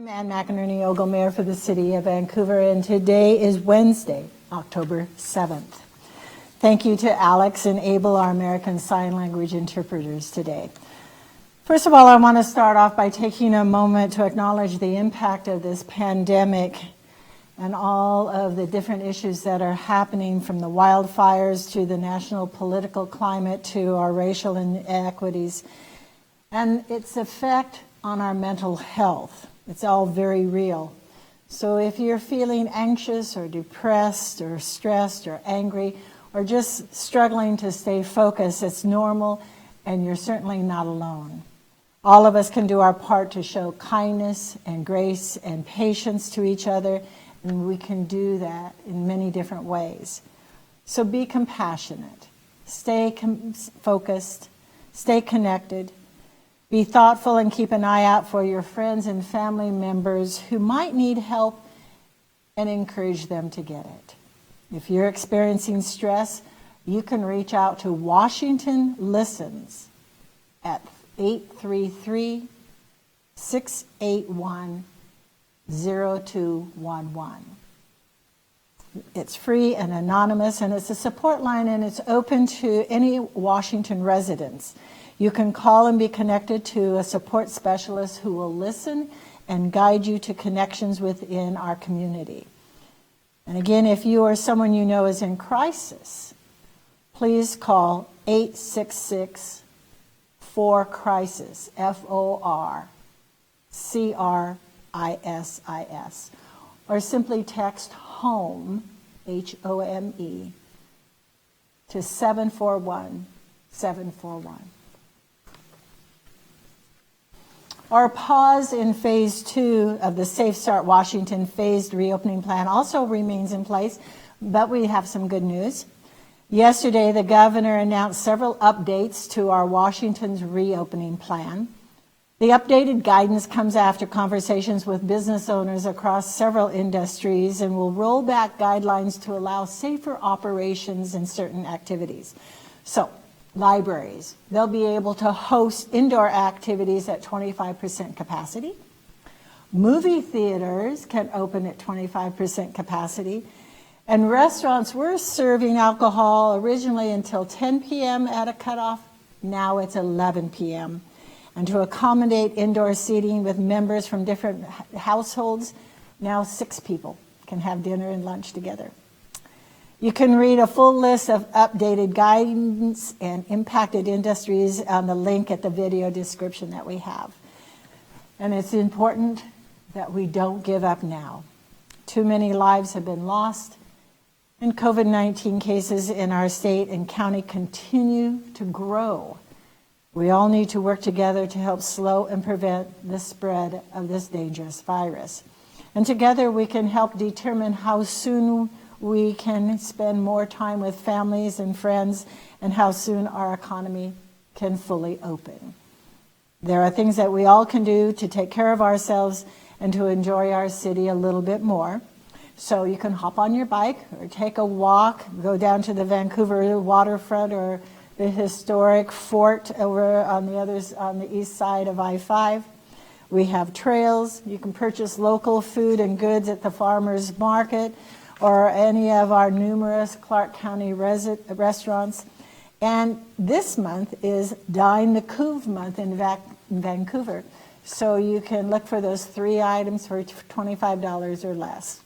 I'm Ann McInerney Ogle, Mayor for the City of Vancouver, and today is Wednesday, October 7th. Thank you to Alex and Abel, our American Sign Language interpreters today. First of all, I want to start off by taking a moment to acknowledge the impact of this pandemic and all of the different issues that are happening, from the wildfires to the national political climate to our racial inequities, and its effect on our mental health. It's all very real. So if you're feeling anxious or depressed or stressed or angry or just struggling to stay focused, it's normal, and you're certainly not alone. All of us can do our part to show kindness and grace and patience to each other, and we can do that in many different ways. So be compassionate, stay focused, stay connected, be thoughtful, and keep an eye out for your friends and family members who might need help, and encourage them to get it. If you're experiencing stress, you can reach out to Washington Listens at 833-681-0211. It's free and anonymous, and it's a support line, and it's open to any Washington residents. You can call and be connected to a support specialist who will listen and guide you to connections within our community. And again, if you or someone you know is in crisis, please call 866-4CRISIS, FORCRISIS, or simply text HOME, HOME, to 741-741. Our pause in Phase 2 of the Safe Start Washington phased reopening plan also remains in place, but we have some good news. Yesterday, the governor announced several updates to our Washington's reopening plan. The updated guidance comes after conversations with business owners across several industries and will roll back guidelines to allow safer operations in certain activities. So, libraries, they'll be able to host indoor activities at 25% capacity. Movie theaters can open at 25% capacity. And restaurants were serving alcohol originally until 10 p.m. at a cutoff. Now it's 11 p.m. And to accommodate indoor seating with members from different households, now 6 people can have dinner and lunch together. You can read a full list of updated guidance and impacted industries on the link at the video description that we have. And it's important that we don't give up now. Too many lives have been lost, and COVID-19 cases in our state and county continue to grow. We all need to work together to help slow and prevent the spread of this dangerous virus. And together we can help determine how soon we can spend more time with families and friends, and how soon our economy can fully open. There are things that we all can do to take care of ourselves and to enjoy our city a little bit more. So you can hop on your bike or take a walk, go down to the Vancouver waterfront or the historic fort over on the east side of I-5. We have trails. You can purchase local food and goods at the farmers market or any of our numerous Clark County restaurants. And this month is Dine the Couve month in Vancouver. So you can look for those 3 items for $25 or less.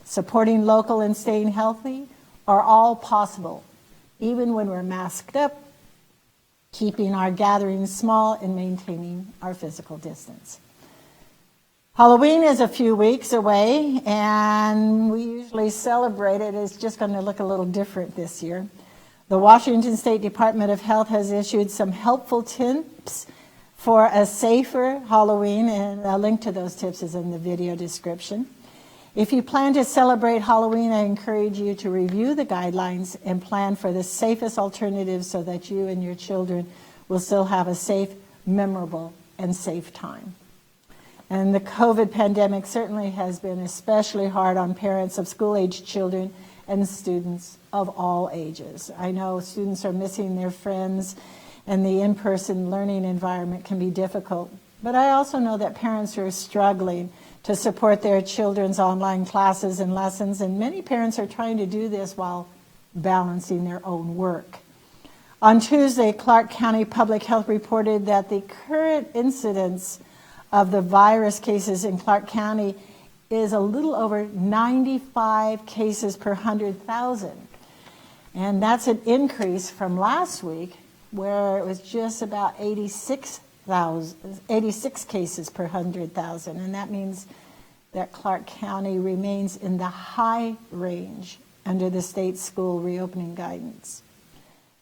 Supporting local and staying healthy are all possible, even when we're masked up, keeping our gatherings small and maintaining our physical distance. Halloween is a few weeks away, and we usually celebrate it. It's just going to look a little different this year. The Washington State Department of Health has issued some helpful tips for a safer Halloween, and a link to those tips is in the video description. If you plan to celebrate Halloween, I encourage you to review the guidelines and plan for the safest alternatives so that you and your children will still have a safe, memorable, and safe time. And the COVID pandemic certainly has been especially hard on parents of school-aged children and students of all ages. I know students are missing their friends, and the in-person learning environment can be difficult. But I also know that parents are struggling to support their children's online classes and lessons, and many parents are trying to do this while balancing their own work. On Tuesday, Clark County Public Health reported that the current incidence of the virus cases in Clark County is a little over 95 cases per 100,000. And that's an increase from last week, where it was just about 86 cases per 100,000. And that means that Clark County remains in the high range under the state school reopening guidance.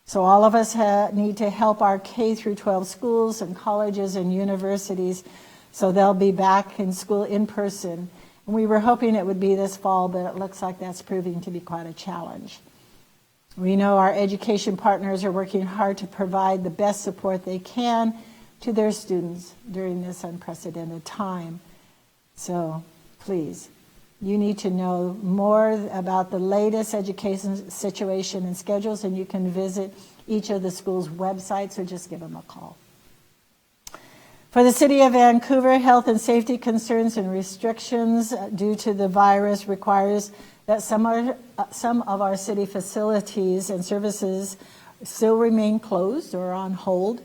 So all of us need to help our K through 12 schools and colleges and universities so they'll be back in school in person. And we were hoping it would be this fall, but it looks like that's proving to be quite a challenge. We know our education partners are working hard to provide the best support they can to their students during this unprecedented time. So please, you need to know more about the latest education situation and schedules, and you can visit each of the schools' websites or just give them a call. For the City of Vancouver, health and safety concerns and restrictions due to the virus requires that some of our city facilities and services still remain closed or on hold,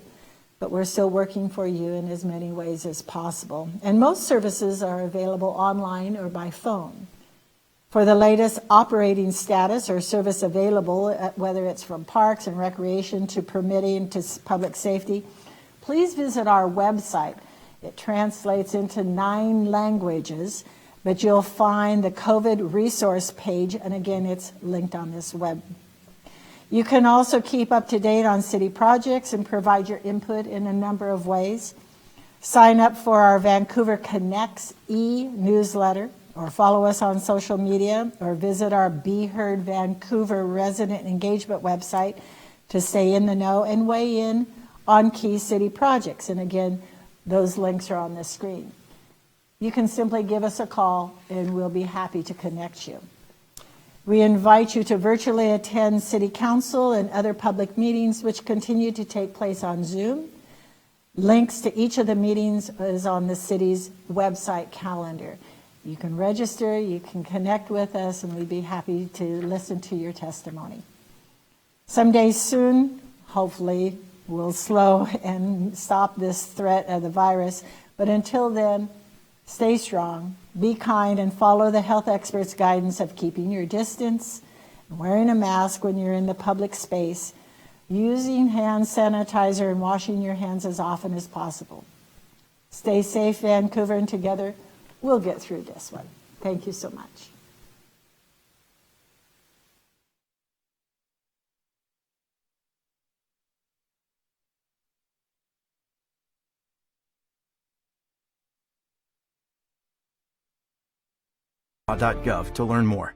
but we're still working for you in as many ways as possible. And most services are available online or by phone. For the latest operating status or service available, whether it's from parks and recreation to permitting to public safety, please visit our website. It translates into 9 languages, but you'll find the COVID resource page, and again, it's linked on this web. You can also keep up to date on city projects and provide your input in a number of ways. Sign up for our Vancouver Connects e-newsletter, or follow us on social media, or visit our Be Heard Vancouver resident engagement website to stay in the know and weigh in on key city projects. And again, those links are on the screen. You can simply give us a call and we'll be happy to connect you. We invite you to virtually attend City Council and other public meetings which continue to take place on Zoom. Links to each of the meetings is on the city's website calendar. You can register, you can connect with us, and we'd be happy to listen to your testimony. Someday soon, hopefully, we'll slow and stop this threat of the virus. But until then, stay strong, be kind, and follow the health experts' guidance of keeping your distance, wearing a mask when you're in the public space, using hand sanitizer, and washing your hands as often as possible. Stay safe, Vancouver, and together we'll get through this one. Thank you so much. .gov to learn more.